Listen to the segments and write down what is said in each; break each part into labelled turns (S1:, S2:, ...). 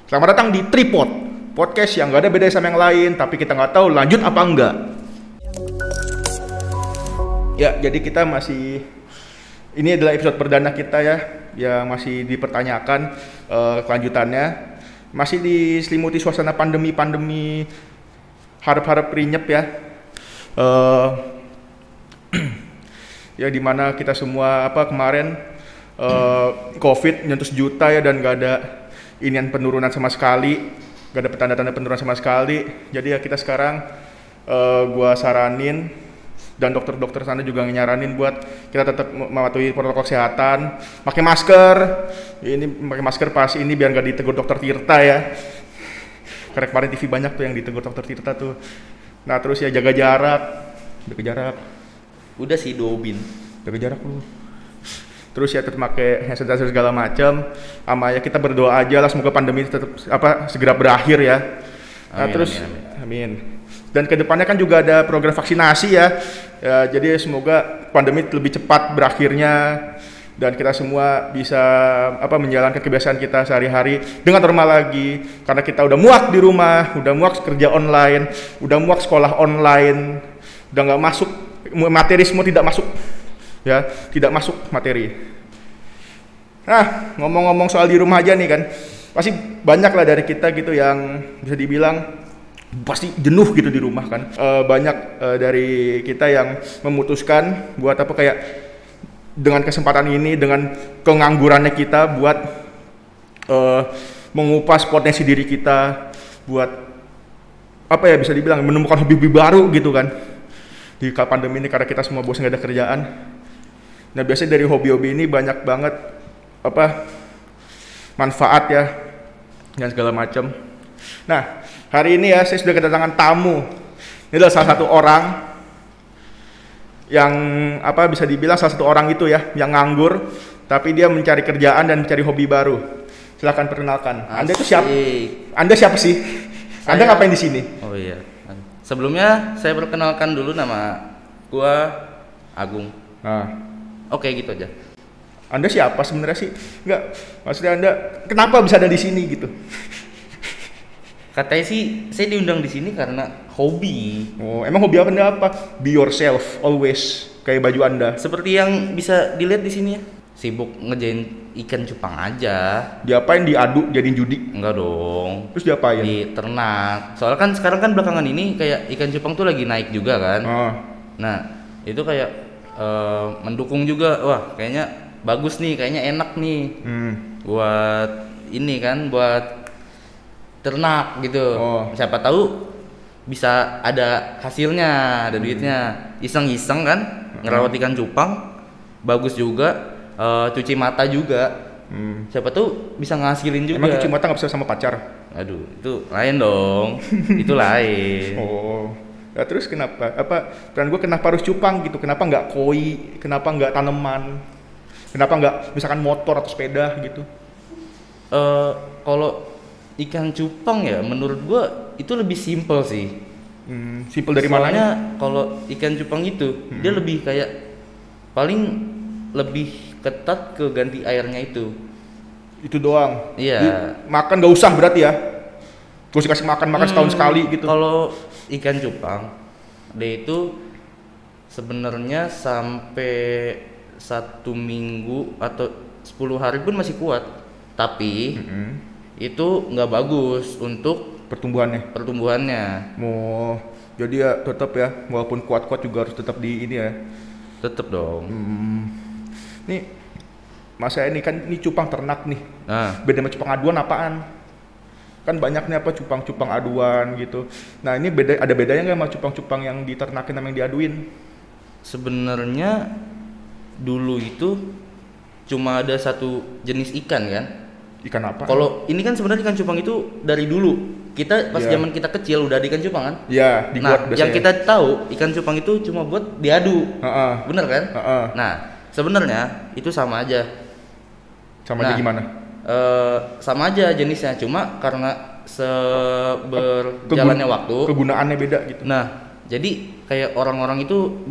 S1: Selamat datang di Tripod, podcast yang gak ada beda sama yang lain, tapi kita nggak tahu lanjut apa enggak. Ya, jadi kita masih, ini adalah episode perdana kita ya, yang masih dipertanyakan kelanjutannya. Masih diselimuti suasana pandemi, harap-harap rinyep ya. Ya dimana kita semua kemarin COVID nyentuh sejuta ya, dan gak ada inian penurunan sama sekali, gak ada tanda-tanda penurunan sama sekali. Jadi ya kita sekarang gua saranin dan dokter-dokter sana juga nyaranin buat kita tetap mematuhi protokol kesehatan, pakai masker. Ini pakai masker pas ini biar gak ditegur dokter Tirta ya. Karena kemarin TV banyak tuh yang ditegur dokter Tirta tuh. Nah terus ya jaga jarak.
S2: Udah sih Dobin.
S1: Jaga jarak lu. Terus ya tetap pakai hand sanitizer segala macam. Sama ya kita berdoa aja lah semoga pandemi tetap segera berakhir ya. Nah, amin. Dan kedepannya kan juga ada program vaksinasi ya. Jadi semoga pandemi lebih cepat berakhirnya dan kita semua bisa menjalankan kebiasaan kita sehari-hari dengan normal lagi. Karena kita udah muak di rumah, udah muak kerja online, udah muak sekolah online, udah nggak masuk materi, semua tidak masuk. Ya, tidak masuk materi. Nah, ngomong-ngomong soal di rumah aja nih kan, pasti banyak lah dari kita gitu yang bisa dibilang pasti jenuh gitu di rumah kan. Banyak dari kita yang memutuskan buat kayak dengan kesempatan ini, dengan penganggurannya kita buat mengupas potensi diri kita, buat bisa dibilang menemukan hobi baru gitu kan di pandemi ini, karena kita semua bosan gak ada kerjaan. Nah biasanya dari hobi-hobi ini banyak banget manfaat ya dan segala macam. Nah hari ini ya saya sudah kedatangan tamu. Ini adalah salah satu orang yang bisa dibilang salah satu orang itu ya yang nganggur tapi dia mencari kerjaan dan mencari hobi baru. Silakan perkenalkan.
S2: Asik.
S1: Anda itu siapa? Anda siapa sih? Anda ngapain di sini?
S2: Oh iya. Sebelumnya saya perkenalkan dulu, nama gua Agung.
S1: Nah.
S2: Oke, gitu aja.
S1: Anda siapa sebenarnya sih? Enggak, maksudnya Anda kenapa bisa ada di sini gitu?
S2: Katanya sih saya diundang di sini karena hobi.
S1: Oh, emang hobi Anda apa? Be yourself always, kayak baju Anda.
S2: Seperti yang bisa dilihat di sini ya. Sibuk ngerjain ikan cupang aja.
S1: Diapain, diaduk jadiin judi?
S2: Enggak dong.
S1: Terus diapain?
S2: Di ternak. Soalnya kan sekarang kan belakangan ini kayak ikan cupang tuh lagi naik juga kan.
S1: Oh.
S2: Nah, itu kayak mendukung juga. Wah, kayaknya bagus nih, kayaknya enak nih. Buat ini kan, buat ternak gitu.
S1: Oh.
S2: Siapa tahu bisa ada hasilnya, ada duitnya. Iseng-iseng kan ngerawat ikan cupang, bagus juga. Cuci mata juga. Siapa tuh bisa ngasilin juga.
S1: Emang cuci mata nggak bisa sama pacar?
S2: Aduh, itu lain dong. Itu lain.
S1: Oh. Ya, terus kenapa? Peran gue kenapa harus cupang gitu? Kenapa nggak koi? Kenapa nggak tanaman? Kenapa nggak misalkan motor atau sepeda gitu?
S2: Kalau ikan cupang ya menurut gua itu lebih simple sih.
S1: Simple dari mananya?
S2: Soalnya kalau ikan cupang itu dia lebih kayak paling lebih ketat ke ganti airnya itu.
S1: Itu doang?
S2: Iya.
S1: Makan nggak usah berarti ya? Terus dikasih makan setahun sekali gitu?
S2: Kalau ikan cupang dia itu sebenarnya sampai 1 minggu atau 10 hari pun masih kuat, tapi itu nggak bagus untuk pertumbuhannya.
S1: Oh, jadi ya tetap ya, walaupun kuat-kuat juga harus tetap di ini ya.
S2: Tetap dong.
S1: Nih, masa ini kan ini cupang ternak nih.
S2: Nah,
S1: beda sama cupang aduan apaan? Kan banyak nih cupang-cupang aduan gitu. Nah ini ada bedanya nggak sama cupang-cupang yang diternakin sama yang diaduin?
S2: Sebenarnya dulu itu cuma ada satu jenis ikan kan.
S1: Ikan apa?
S2: Kalau ini kan sebenarnya ikan cupang itu dari dulu. Kita pas zaman kita kecil udah ada ikan cupang kan?
S1: Iya, dibuat
S2: biasanya. Yang kita tahu ikan cupang itu cuma buat diadu. Bener kan? Nah, sebenarnya itu sama aja.
S1: Sama aja gimana?
S2: Sama aja jenisnya, cuma karena berjalannya waktu
S1: kegunaannya beda gitu.
S2: Nah, jadi kayak orang-orang itu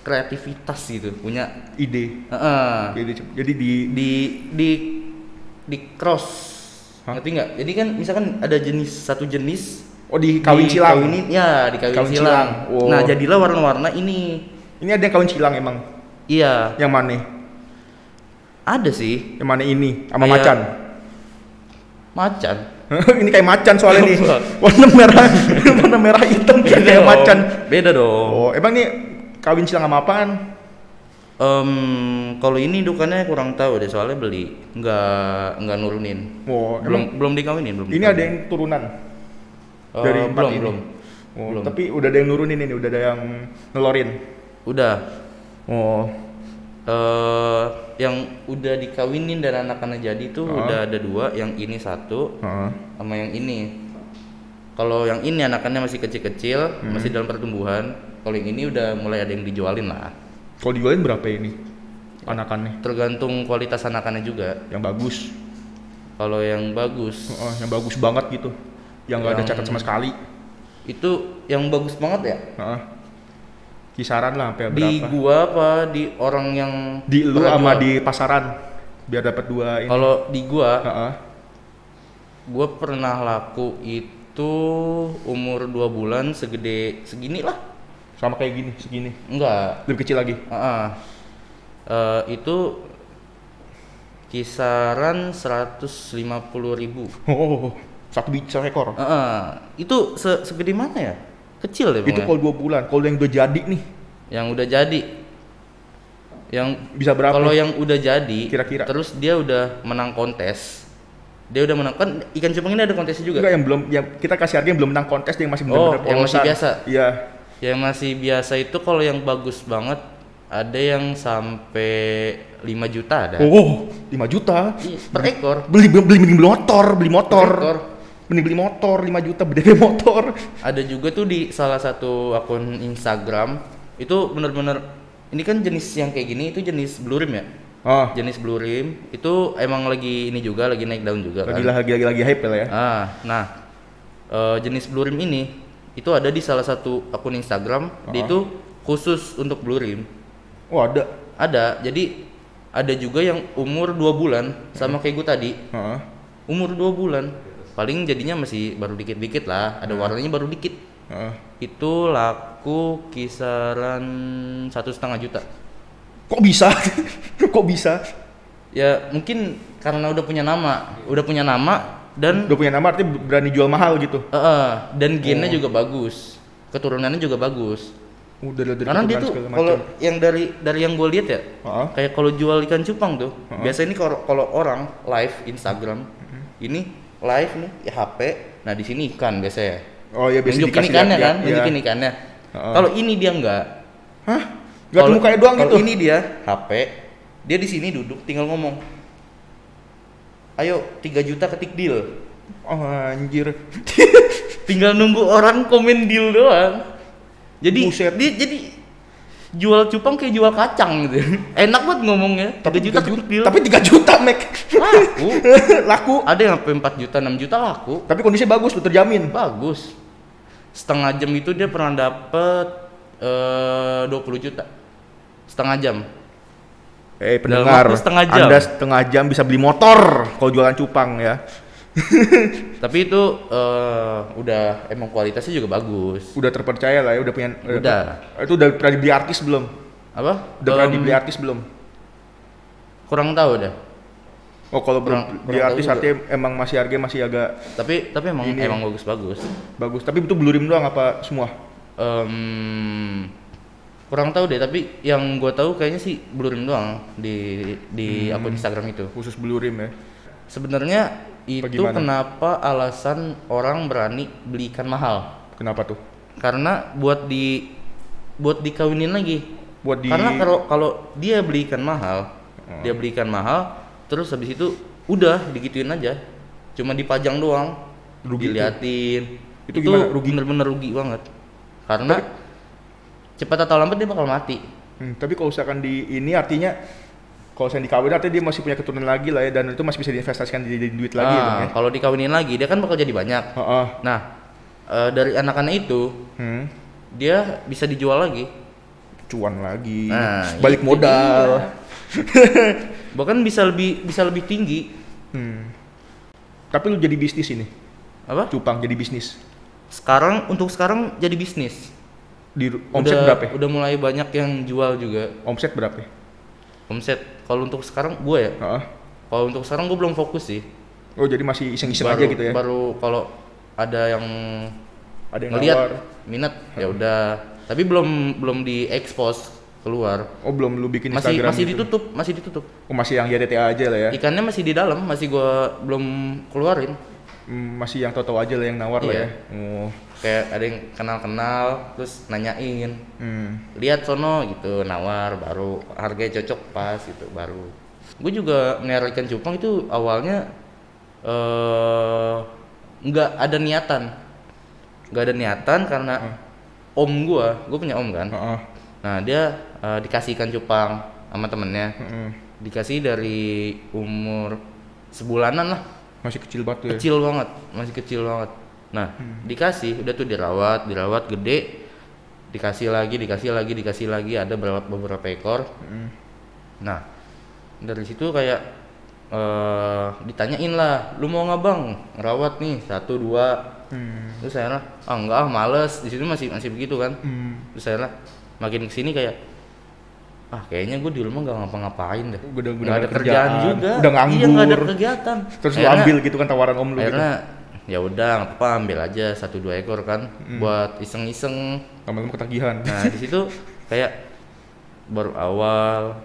S2: kreativitas gitu, punya
S1: ide.
S2: Jadi di cross
S1: Hah?
S2: Ngerti nggak? Jadi kan misalkan ada satu jenis
S1: Oh, di kawin silang.
S2: Dikawin
S1: Kawin
S2: silang.
S1: silang. Oh.
S2: Nah, jadilah warna-warna ini.
S1: Ini ada yang kawin silang emang.
S2: Iya,
S1: Yang mana?
S2: ada sih.
S1: Yang mana ini? Sama
S2: Kayak-
S1: macan.
S2: Macan.
S1: Ini kayak macan soalnya nih.
S2: Apa?
S1: Warna merah hitam kayak
S2: dong.
S1: macan.
S2: Beda dong.
S1: Oh, emang nih kawin silang sama apaan?
S2: Kalau ini dukannya kurang tahu deh, soalnya beli nggak nurunin.
S1: Oh,
S2: Belum dikawinin, belum.
S1: ini ada yang turunan dari empat ini.
S2: belum.
S1: Oh,
S2: Belum.
S1: tapi udah ada yang nurunin ini, udah ada yang nelorin.
S2: Udah.
S1: Oh,
S2: Yang udah dikawinin dan anak-anak jadi tuh udah ada 2, yang ini 1
S1: heeh.
S2: sama yang ini. Kalau yang ini anakannya masih kecil-kecil, masih dalam pertumbuhan. Kalau yang ini udah mulai ada yang dijualin lah.
S1: Kalau dijualin berapa ini? Anakannya
S2: Tergantung kualitas anakannya juga.
S1: yang bagus.
S2: Kalau yang bagus,
S1: Yang bagus banget gitu. Yang nggak ada
S2: Yang-
S1: cacat sama sekali.
S2: itu yang bagus banget ya.
S1: Heeh. Kisaran lah sampai
S2: Di
S1: berapa?
S2: gua apa di orang yang
S1: Di lu
S2: pernah
S1: sama
S2: jual?
S1: di pasaran biar dapat 2 ini.
S2: Kalau di
S1: Heeh.
S2: gua pernah laku itu umur 2 bulan segede segini lah.
S1: Sama kayak gini, segini.
S2: Enggak.
S1: Lebih kecil lagi.
S2: Itu kisaran 150.000.
S1: Oh, satu ekor.
S2: Itu segede mana ya? Kecil ya
S1: Itu
S2: pokoknya.
S1: kalau 2 bulan. Kalau yang udah jadi nih,
S2: Yang udah jadi. Yang
S1: bisa berapa?
S2: kalau yang udah jadi,
S1: Kira-kira.
S2: terus dia udah menang kontes. Dia udah menang, kan ikan cupang ini ada kontesnya juga.
S1: Enggak, yang belum, yang kita kasih harga yang belum menang kontes, dia yang masih benar-benar
S2: yang masih
S1: polosan.
S2: biasa.
S1: Iya.
S2: Yang masih biasa itu kalau yang bagus banget ada yang sampai 5 juta ada.
S1: Oh, 5 juta.
S2: Iya, per ekor.
S1: Mending beli motor,
S2: Per ekor.
S1: Mending beli motor 5 juta, beli motor.
S2: Ada juga tuh di salah satu akun Instagram itu bener-bener, ini kan jenis yang kayak gini itu jenis blue rim ya.
S1: Ah,
S2: Jenis blue rim itu emang lagi ini juga lagi naik daun juga kan.
S1: lagi hype lah ya.
S2: Jenis blue rim ini itu ada di salah satu akun Instagram. Dia itu khusus untuk blue rim.
S1: Oh, ada.
S2: Ada. Jadi ada juga yang umur 2 bulan sama kayak gue tadi.
S1: Heeh.
S2: Umur 2 bulan. Paling jadinya masih baru dikit-dikit lah, ada warnanya baru dikit.
S1: Heeh.
S2: Itu laku kisaran 1,5 juta.
S1: Kok bisa? Kok bisa?
S2: Ya mungkin karena udah punya nama dan
S1: Udah punya nama artinya berani jual mahal gitu.
S2: dan gennya juga bagus, keturunannya juga bagus.
S1: Udah dari
S2: Karena dia
S1: keturunan
S2: tuh
S1: segala
S2: kalau
S1: macam.
S2: yang dari yang gue lihat ya,
S1: Heeh.
S2: kayak kalau jual ikan cupang tuh,
S1: Heeh.
S2: biasanya ini kalau orang live Instagram, ini live nih ya HP, nah di sini ikan biasanya.
S1: Oh iya, biasa
S2: Nunjukin
S1: dikasih
S2: ikannya
S1: lihat-lihat,
S2: kan,
S1: iya.
S2: nunjukin ikannya.
S1: Heeh.
S2: Kalau ini dia enggak.
S1: Hah? Gak cuma kayak doang gitu?
S2: Kalau ini dia HP, dia di sini duduk tinggal ngomong. Ayo 3 juta ketik deal.
S1: Oh anjir.
S2: Tinggal nunggu orang komen deal doang. Jadi
S1: Buset.
S2: dia jadi jual cupang kayak jual kacang gitu. Enak banget ngomongnya. 3 juta ketik deal.
S1: Tapi 3 juta, Mek.
S2: Laku.
S1: Laku.
S2: Ada yang sampai 4 juta, 6 juta laku.
S1: Tapi kondisinya bagus tuh, terjamin.
S2: Bagus. Setengah jam itu dia pernah dapet 20 juta. Setengah jam.
S1: Pendengar,
S2: waktu setengah jam.
S1: Anda setengah jam bisa beli motor kalau jualan cupang ya.
S2: Tapi itu udah emang kualitasnya juga bagus.
S1: Udah terpercaya lah ya, udah punya.
S2: Udah.
S1: Itu udah pernah dibeli artis belum?
S2: Apa?
S1: Udah pernah dibeli artis belum?
S2: Kurang tahu dah.
S1: Oh, kalau belum
S2: Kurang
S1: beli
S2: tahu
S1: artis
S2: juga.
S1: artinya emang masih harganya masih agak
S2: Tapi emang
S1: Ini.
S2: emang bagus-bagus.
S1: bagus. Tapi itu blue rim doang apa semua?
S2: Kurang tahu deh, tapi yang gua tahu kayaknya sih blue rim doang di akun Instagram itu.
S1: Khusus blue rim ya.
S2: Sebenarnya itu
S1: Bagaimana?
S2: kenapa alasan orang berani beli ikan mahal?
S1: Kenapa tuh?
S2: Karena buat dikawinin lagi.
S1: Buat di
S2: Karena kalau dia beli ikan mahal, terus habis itu udah digituin aja. Cuma dipajang doang,
S1: Rugi
S2: diliatin.
S1: Itu gimana? Rugi?
S2: Bener-bener rugi banget. Karena cepat atau lambat dia bakal mati.
S1: Tapi kalau misalkan di ini artinya kalau saya dikawin artinya dia masih punya keturunan lagi lah ya, dan itu masih bisa diinvestasikan di duit lagi dong ya.
S2: Kalau dikawinin lagi dia kan bakal jadi banyak.
S1: Heeh.
S2: Nah, dari anak-anak itu dia bisa dijual lagi.
S1: Cuan lagi.
S2: Nah,
S1: Balik
S2: itu
S1: modal.
S2: Bahkan bisa lebih tinggi.
S1: Tapi lu jadi bisnis ini,
S2: Apa?
S1: cupang jadi bisnis.
S2: Untuk sekarang jadi bisnis.
S1: Omset
S2: Udah,
S1: berapa?
S2: udah mulai banyak yang jual juga.
S1: Omset berapa?
S2: Omset kalau untuk sekarang gue ya.
S1: Heeh.
S2: Kalau untuk sekarang gue belum fokus sih.
S1: Oh, jadi masih iseng-iseng
S2: Baru-
S1: aja gitu ya.
S2: Baru kalau ada yang
S1: Ada yang
S2: ngelihat
S1: nawar.
S2: minat ya udah. Tapi belum diekspos keluar.
S1: Oh, belum lu bikin
S2: Masih
S1: Instagram
S2: masih
S1: gitu?
S2: ditutup.
S1: Oh, masih yang YTTA aja lah ya.
S2: Ikannya masih di dalam, masih gua belum keluarin.
S1: Masih yang tahu-tahu aja lah yang nawar lah
S2: Iya.
S1: ya. Oh.
S2: Kayak ada yang kenal terus nanyain.
S1: Hmm.
S2: Lihat sono gitu, nawar baru harganya cocok pas gitu baru. Gue juga melihara ikan cupang itu awalnya nggak ada niatan karena om gue punya om kan.
S1: Heeh.
S2: Nah dia dikasih ikan cupang sama temennya,
S1: Heeh.
S2: dikasih dari umur sebulanan lah,
S1: Masih kecil banget tuh ya.
S2: kecil banget, masih kecil banget. Nah dikasih, udah tuh dirawat gede, dikasih lagi, ada beberapa ekor. Nah dari situ kayak ditanyain lah, lu mau nggak bang ngerawat nih 1-2. Terus saya lah, enggak males, di situ masih begitu kan. Terus saya lah makin kesini kayak kayaknya gue di rumah nggak ngapa-ngapain deh,
S1: Udah
S2: nggak ada kerjaan juga,
S1: udah nganggur.
S2: iya nggak ada kegiatan.
S1: Terus lu ambil gitu kan tawaran om lu gitu.
S2: Akhirnya ya udah nggak apa-apa, ambil aja 1-2 ekor kan buat iseng-iseng.
S1: Lama-lama ketagihan.
S2: Nah di situ kayak baru awal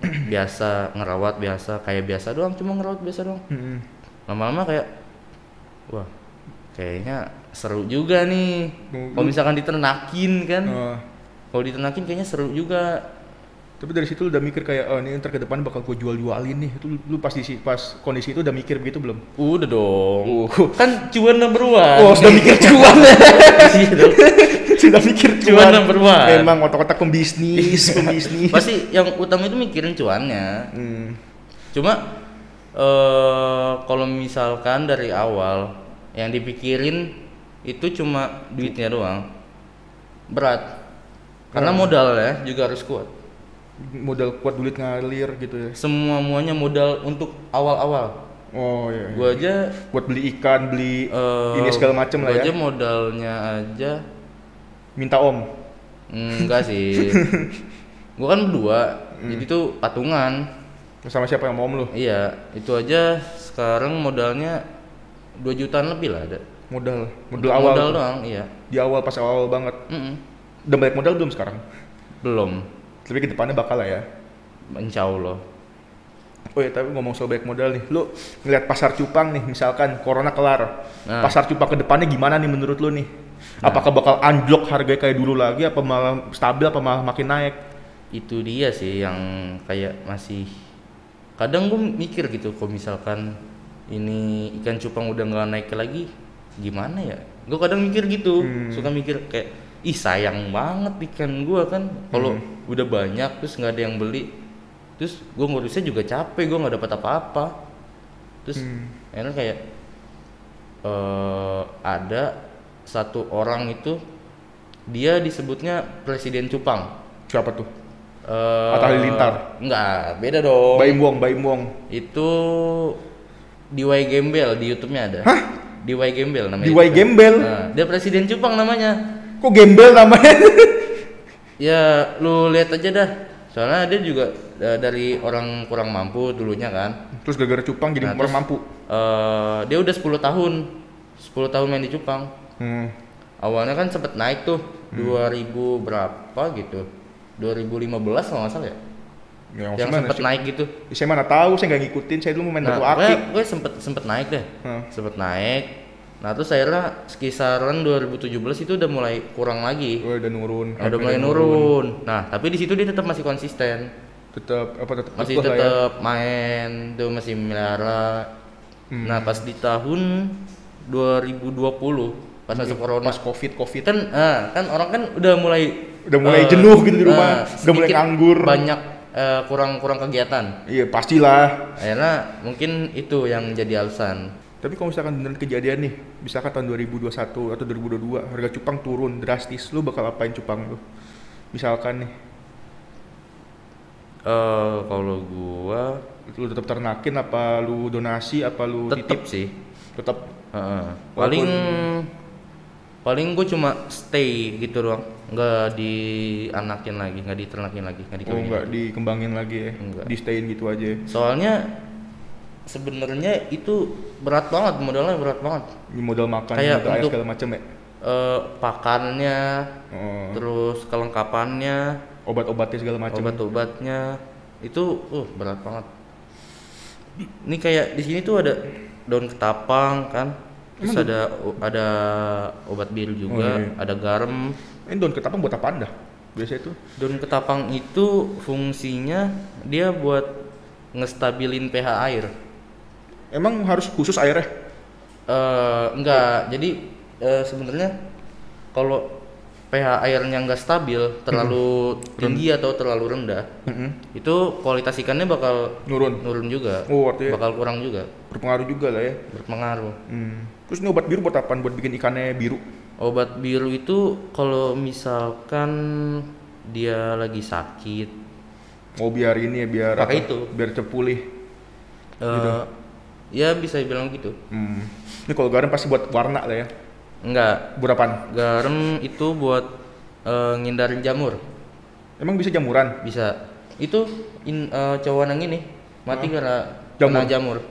S2: biasa ngerawat kayak biasa doang, cuma ngerawat biasa doang. Lama-lama kayak wah kayaknya seru juga nih kalau misalkan diternakin kan. Kalau diternakin kayaknya seru juga.
S1: Tapi dari situ lu udah mikir kayak ini ntar ke depan bakal gue jual-jualin nih. Itu lu pas kondisi itu udah mikir begitu belum?
S2: Udah dong. Kan cuan number one.
S1: Oh, sudah mikir cuan.
S2: Iya dong.
S1: Sudah mikir
S2: Cuan number one.
S1: Emang otak-otak pembisnis.
S2: Pasti yang utama itu mikirin cuannya. Cuma kalau misalkan dari awal yang dipikirin itu cuma duitnya doang, berat. Karena modalnya juga harus kuat.
S1: Modal kuat, duit ngalir gitu ya.
S2: Semuanya modal untuk awal-awal.
S1: Oh iya.
S2: Gua aja
S1: buat beli ikan, beli ini segala macem lah
S2: gua
S1: ya.
S2: aja modalnya aja
S1: Minta om.
S2: enggak sih. Gua kan berdua, jadi tuh patungan.
S1: Sama siapa yang mau om lu?
S2: Iya, itu aja sekarang modalnya 2 jutaan lebih lah ada.
S1: Modal
S2: Modal
S1: awal.
S2: doang, iya.
S1: Di awal pas awal banget. Udah balik modal belum sekarang?
S2: Belum.
S1: Tapi ke depannya bakal lah ya.
S2: Insya Allah.
S1: Oh ya, tapi ngomong soal balik modal nih, lu ngeliat pasar cupang nih, misalkan corona kelar, pasar cupang ke depannya gimana nih menurut lu nih? Apakah bakal anjlok harganya kayak dulu lagi, apa malah stabil, apa malah makin naik?
S2: Itu dia sih yang kayak masih kadang gue mikir gitu, kalau misalkan ini ikan cupang udah nggak naik lagi, gimana ya? Gue kadang mikir gitu, suka mikir kayak, ih sayang banget ikan gue kan, kalau udah banyak terus nggak ada yang beli, terus gue ngurusnya juga capek, gue nggak dapat apa-apa, terus akhirnya kayak ada satu orang itu dia disebutnya presiden cupang.
S1: Siapa tuh? Atta Halilintar?
S2: Enggak, beda dong.
S1: Baim Wong.
S2: Itu DIY Gembel di YouTube-nya ada.
S1: Hah?
S2: DIY Gembel namanya.
S1: DIY Gembel?
S2: Nah, dia presiden cupang namanya.
S1: Kok gembel namanya?
S2: Ya lu lihat aja dah. Soalnya dia juga dari orang kurang mampu dulunya kan.
S1: Terus gara-gara cupang jadi orang mampu.
S2: Dia udah 10 tahun. 10 tahun main di cupang. Awalnya kan sempet naik tuh 2000 berapa gitu. 2015 kalau nggak salah ya. Yang sempet naik gitu.
S1: Saya mana tahu, saya nggak ngikutin. Saya dulu main batu akik.
S2: Gue sempet naik deh. Sempet naik. Nah terus akhirnya sekisaran 2017 itu udah mulai kurang lagi.
S1: Udah nurun.
S2: Udah mulai nurun. Nah tapi di situ dia tetap masih konsisten.
S1: Tetap
S2: masih tetap main tuh, masih melihara. Nah pas di tahun 2020 pas masuk corona,
S1: pas covid
S2: kan orang kan udah mulai
S1: jenuh gitu di rumah, udah mulai nganggur,
S2: banyak kurang kegiatan.
S1: Iya pastilah.
S2: Akhirnya mungkin itu yang jadi alasan.
S1: Tapi kalau misalkan beneran kejadian nih, misalkan tahun 2021 atau 2022 harga cupang turun drastis, lu bakal apain cupang lu? Misalkan nih.
S2: Kalau gua
S1: lu tetap ternakin, apa lu donasi, apa lu
S2: tetep
S1: titip?
S2: sih.
S1: Tetap
S2: Paling gue cuma stay gitu doang, nggak dianakin lagi, nggak diternakin lagi, nggak dikawinin
S1: nggak
S2: lagi.
S1: dikembangin lagi ya,
S2: Enggak.
S1: di stayin gitu aja.
S2: Soalnya sebenarnya itu berat banget, modalnya berat banget.
S1: Ini modal makan,
S2: Kayak
S1: modal air
S2: untuk
S1: segala macam ya.
S2: Pakannya, terus kelengkapannya,
S1: Obat-obatnya segala macam.
S2: obat-obatnya itu berat banget. Ini kayak di sini tuh ada daun ketapang kan, terus ada obat biru juga, ada garam.
S1: Ini daun ketapang buat apaan dah? Biasa itu?
S2: Daun ketapang itu fungsinya dia buat ngestabilin pH air.
S1: Emang harus khusus airnya?
S2: Enggak, jadi sebenarnya kalau pH airnya nggak stabil, terlalu tinggi atau terlalu rendah, itu kualitas ikannya bakal nurun juga,
S1: artinya
S2: bakal kurang juga,
S1: berpengaruh juga lah ya.
S2: berpengaruh.
S1: Terus ini obat biru buat apaan? Buat bikin ikannya biru?
S2: Obat biru itu kalau misalkan dia lagi sakit,
S1: Biar ini ya, biar
S2: pakai
S1: apa?
S2: itu.
S1: Biar cepet pulih.
S2: Ya bisa bilang gitu.
S1: Ini kalau garam pasti buat warna lah ya.
S2: Enggak,
S1: Buat apaan?
S2: garam itu buat ngindarin jamur.
S1: Emang bisa jamuran?
S2: Bisa. Itu cowok yang ini mati karena kena jamur.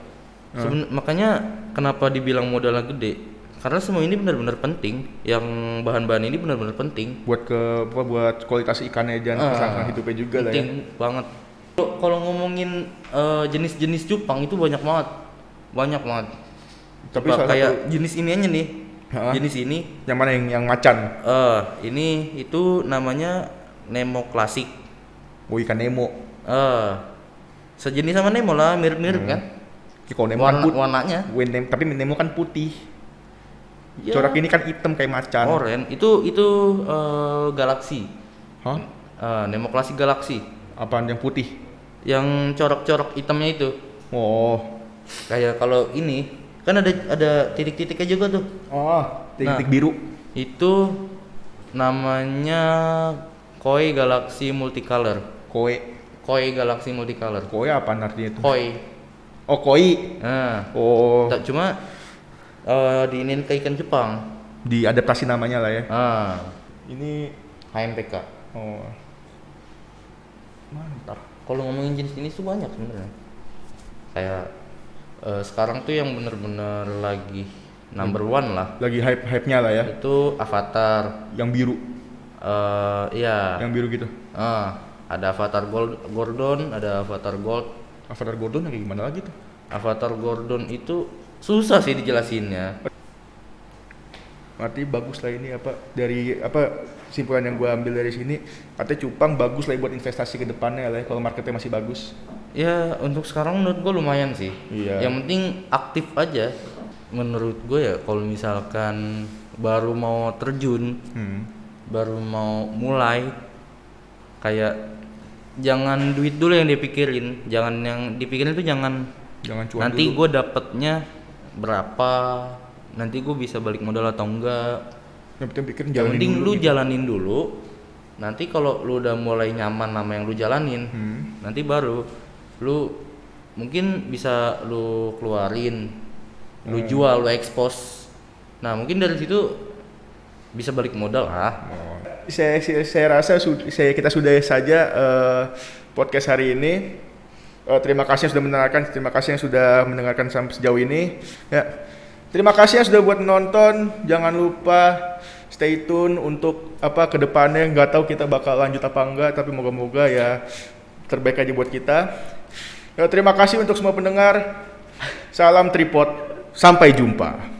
S2: Makanya kenapa dibilang modalnya gede? Karena semua ini benar-benar penting. Yang bahan-bahan ini benar-benar penting.
S1: Buat kualitas ikannya dan kelangsungan hidupnya juga lah ya.
S2: Penting banget. Kalau ngomongin jenis-jenis cupang itu banyak banget. Banyak banget.
S1: Tapi
S2: kayak jenis ini aja nih. Jenis ini
S1: yang mana yang macan?
S2: Ini itu namanya Nemo klasik.
S1: Ikan Nemo.
S2: Sejenis sama Nemo lah, mirip-mirip kan?
S1: Kalau Nemo kan putih.
S2: Warnanya.
S1: Tapi Nemo kan putih.
S2: Ya,
S1: Corak ini kan hitam kayak macan.
S2: Oren. Itu galaksi.
S1: Hah?
S2: Nemo klasik galaksi.
S1: Apaan yang putih?
S2: Yang corak-corak hitamnya itu. Kayak kalau ini kan ada titik-titiknya juga tuh.
S1: Titik biru.
S2: Itu namanya koi galaxy multicolor. Koi galaxy multicolor.
S1: Koi apaan artinya itu?
S2: Koi.
S1: Koi.
S2: Tak cuma diinin ke ikan Jepang.
S1: Diadaptasi namanya lah ya. Ini
S2: HMPK.
S1: Mantap.
S2: Kalau ngomongin jenis-jenis tuh banyak sebenarnya. Kayak sekarang tuh yang bener-bener lagi number one lah.
S1: Lagi hype-nya lah ya.
S2: Itu Avatar.
S1: Yang biru.
S2: Iya.
S1: Yang biru gitu.
S2: Ada Avatar Gordon, ada Avatar Gold.
S1: Avatar Gordon kayak gimana lagi tuh?
S2: Avatar Gordon itu susah sih dijelasinnya.
S1: Berarti bagus lah ini dari kesimpulan yang gue ambil dari sini, katanya cupang bagus lah buat investasi ke depannya lah kalau marketnya masih bagus.
S2: Ya untuk sekarang menurut gue lumayan sih.
S1: Iya.
S2: Yang penting aktif aja. Menurut gue ya kalau misalkan baru mau terjun, baru mau mulai, kayak jangan duit dulu yang dipikirin. Jangan yang dipikirin itu jangan cuan nanti gue dapetnya berapa, nanti gue bisa balik modal atau enggak. Yang penting lu gitu. Jalanin dulu. Nanti kalau lu udah mulai nyaman sama yang lu jalanin, nanti baru lu mungkin bisa lu keluarin, lu jual, lu expose. Nah mungkin dari situ bisa balik modal lah.
S1: Saya rasa kita sudah saja podcast hari ini. Terima kasih yang sudah mendengarkan, terima kasih yang sudah mendengarkan sampai sejauh ini. Ya. Terima kasih yang sudah buat nonton. Jangan lupa stay tune untuk ke depannya. Nggak tahu kita bakal lanjut apa enggak, tapi moga-moga ya terbaik aja buat kita. Ya, terima kasih untuk semua pendengar. Salam tripod. Sampai jumpa.